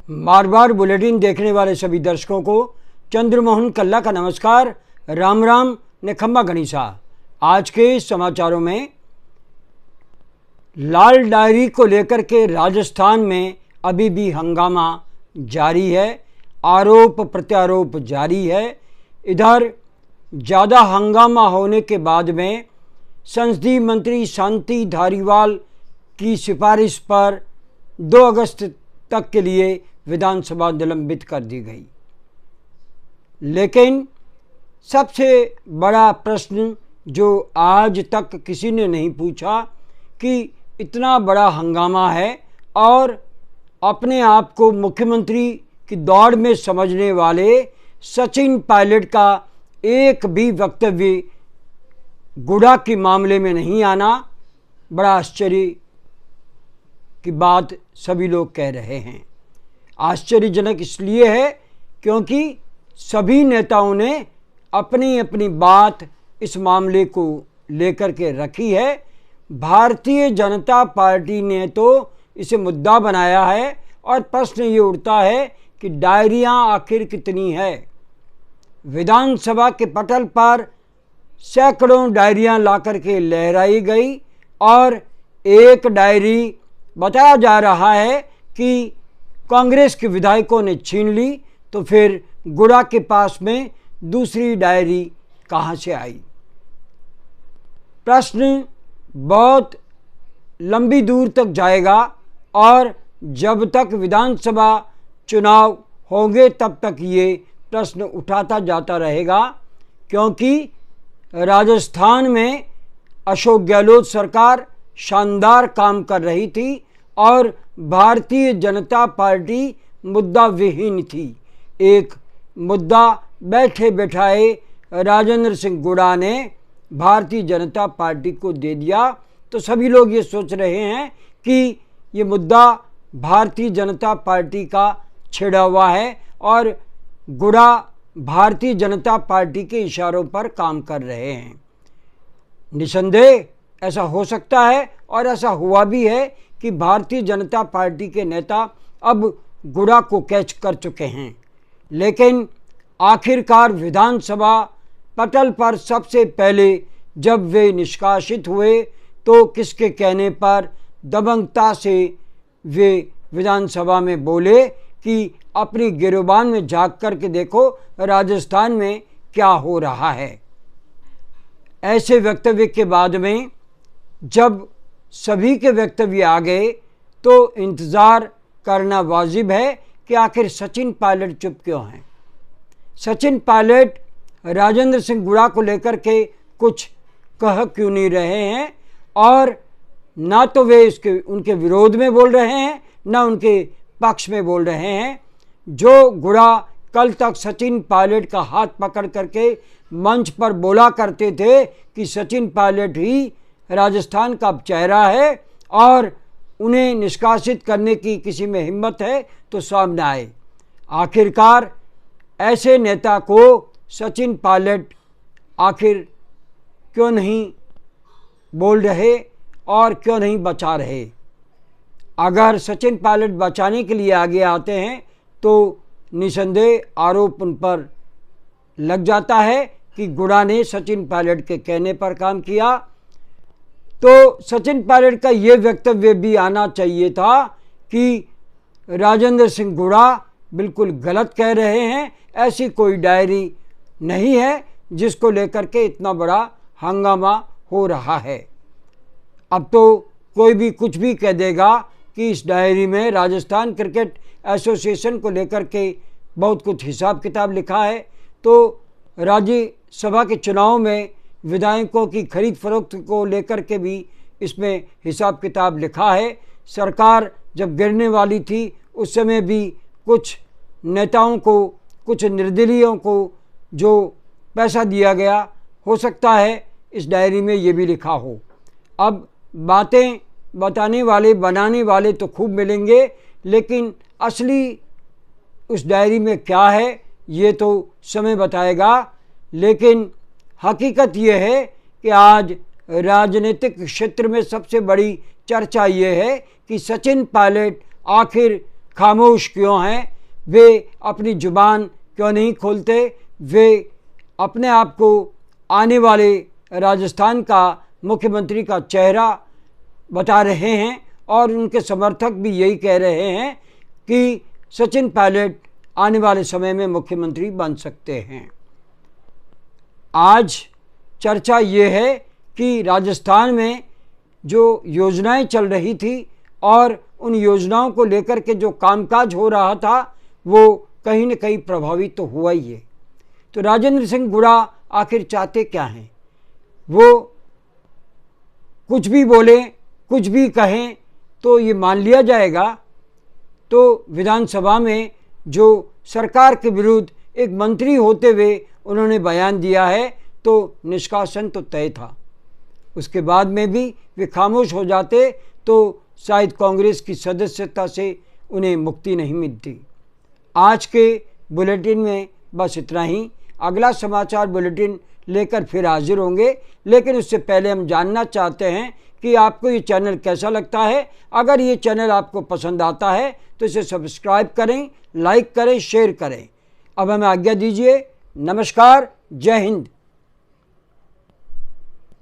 बार बार bulletin देखने वाले सभी दर्शकों को चंद्रमोहन कल्ला का नमस्कार। राम राम ने खम्बा गणिसा। आज के समाचारों में लाल डायरी को लेकर के राजस्थान में अभी भी हंगामा जारी है, आरोप प्रत्यारोप जारी है। इधर ज़्यादा हंगामा होने के बाद में संसदीय मंत्री शांति धारीवाल की सिफारिश पर 2 अगस्त तक के लिए विधानसभा निलंबित कर दी गई। लेकिन सबसे बड़ा प्रश्न जो आज तक किसी ने नहीं पूछा कि इतना बड़ा हंगामा है और अपने आप को मुख्यमंत्री की दौड़ में समझने वाले सचिन पायलट का एक भी वक्तव्य गुड़ा के मामले में नहीं आना, बड़ा आश्चर्य की बात सभी लोग कह रहे हैं। आश्चर्यजनक इसलिए है क्योंकि सभी नेताओं ने अपनी अपनी बात इस मामले को लेकर के रखी है। भारतीय जनता पार्टी ने तो इसे मुद्दा बनाया है और प्रश्न ये उठता है कि डायरियां आखिर कितनी है। विधानसभा के पटल पर सैकड़ों डायरियां ला करके लहराई गई और एक डायरी बताया जा रहा है कि कांग्रेस के विधायकों ने छीन ली, तो फिर गुड़ा के पास में दूसरी डायरी कहां से आई। प्रश्न बहुत लंबी दूर तक जाएगा और जब तक विधानसभा चुनाव होंगे तब तक ये प्रश्न उठाता जाता रहेगा, क्योंकि राजस्थान में अशोक गहलोत सरकार शानदार काम कर रही थी और भारतीय जनता पार्टी मुद्दा विहीन थी। एक मुद्दा बैठे बैठाए राजेंद्र सिंह गुड़ा ने भारतीय जनता पार्टी को दे दिया, तो सभी लोग ये सोच रहे हैं कि ये मुद्दा भारतीय जनता पार्टी का छिड़ा हुआ है और गुड़ा भारतीय जनता पार्टी के इशारों पर काम कर रहे हैं। निसंदेह ऐसा हो सकता है और ऐसा हुआ भी है कि भारतीय जनता पार्टी के नेता अब गुड़ा को कैच कर चुके हैं। लेकिन आखिरकार विधानसभा पटल पर सबसे पहले जब वे निष्कासित हुए तो किसके कहने पर दबंगता से वे विधानसभा में बोले कि अपनी गिरबान में झांक करके देखो राजस्थान में क्या हो रहा है। ऐसे वक्तव्य के बाद में जब सभी के वक्तव्य आ गए तो इंतज़ार करना वाजिब है कि आखिर सचिन पायलट चुप क्यों हैं। सचिन पायलट राजेंद्र सिंह गुड़ा को लेकर के कुछ कह क्यों नहीं रहे हैं और ना तो वे उनके विरोध में बोल रहे हैं ना उनके पक्ष में बोल रहे हैं। जो गुड़ा कल तक सचिन पायलट का हाथ पकड़ करके मंच पर बोला करते थे कि सचिन पायलट ही राजस्थान का चेहरा है और उन्हें निष्कासित करने की किसी में हिम्मत है तो सामने आए। आखिरकार ऐसे नेता को सचिन पायलट आखिर क्यों नहीं बोल रहे और क्यों नहीं बचा रहे। अगर सचिन पायलट बचाने के लिए आगे आते हैं तो निसंदेह आरोप उन पर लग जाता है कि गुड़ा ने सचिन पायलट के कहने पर काम किया। तो सचिन पायलट का ये वक्तव्य भी आना चाहिए था कि राजेंद्र सिंह गुड़ा बिल्कुल गलत कह रहे हैं, ऐसी कोई डायरी नहीं है जिसको लेकर के इतना बड़ा हंगामा हो रहा है। अब तो कोई भी कुछ भी कह देगा कि इस डायरी में राजस्थान क्रिकेट एसोसिएशन को लेकर के बहुत कुछ हिसाब किताब लिखा है। तो राज्यसभा के चुनाव में विधायकों की खरीद फरोख्त को लेकर के भी इसमें हिसाब किताब लिखा है। सरकार जब गिरने वाली थी उस समय भी कुछ नेताओं को, कुछ निर्दलीयों को जो पैसा दिया गया, हो सकता है इस डायरी में ये भी लिखा हो। अब बातें बताने वाले, बनाने वाले तो खूब मिलेंगे, लेकिन असली उस डायरी में क्या है ये तो समय बताएगा। लेकिन हकीकत ये है कि आज राजनीतिक क्षेत्र में सबसे बड़ी चर्चा ये है कि सचिन पायलट आखिर खामोश क्यों हैं, वे अपनी जुबान क्यों नहीं खोलते, वे अपने आप को आने वाले राजस्थान का मुख्यमंत्री का चेहरा बता रहे हैं और उनके समर्थक भी यही कह रहे हैं कि सचिन पायलट आने वाले समय में मुख्यमंत्री बन सकते हैं। आज चर्चा ये है कि राजस्थान में जो योजनाएं चल रही थी और उन योजनाओं को लेकर के जो कामकाज हो रहा था वो कहीं न कहीं प्रभावित तो हुआ ही है। तो राजेंद्र सिंह गुड़ा आखिर चाहते क्या हैं? वो कुछ भी बोलें, कुछ भी कहें तो ये मान लिया जाएगा। तो विधानसभा में जो सरकार के विरुद्ध एक मंत्री होते हुए उन्होंने बयान दिया है तो निष्कासन तो तय था। उसके बाद में भी वे खामोश हो जाते तो शायद कांग्रेस की सदस्यता से उन्हें मुक्ति नहीं मिलती। आज के बुलेटिन में बस इतना ही। अगला समाचार बुलेटिन लेकर फिर हाजिर होंगे, लेकिन उससे पहले हम जानना चाहते हैं कि आपको ये चैनल कैसा लगता है। अगर ये चैनल आपको पसंद आता है तो इसे सब्सक्राइब करें, लाइक करें, शेयर करें। अब हमें आज्ञा दीजिए। नमस्कार, जय हिंद।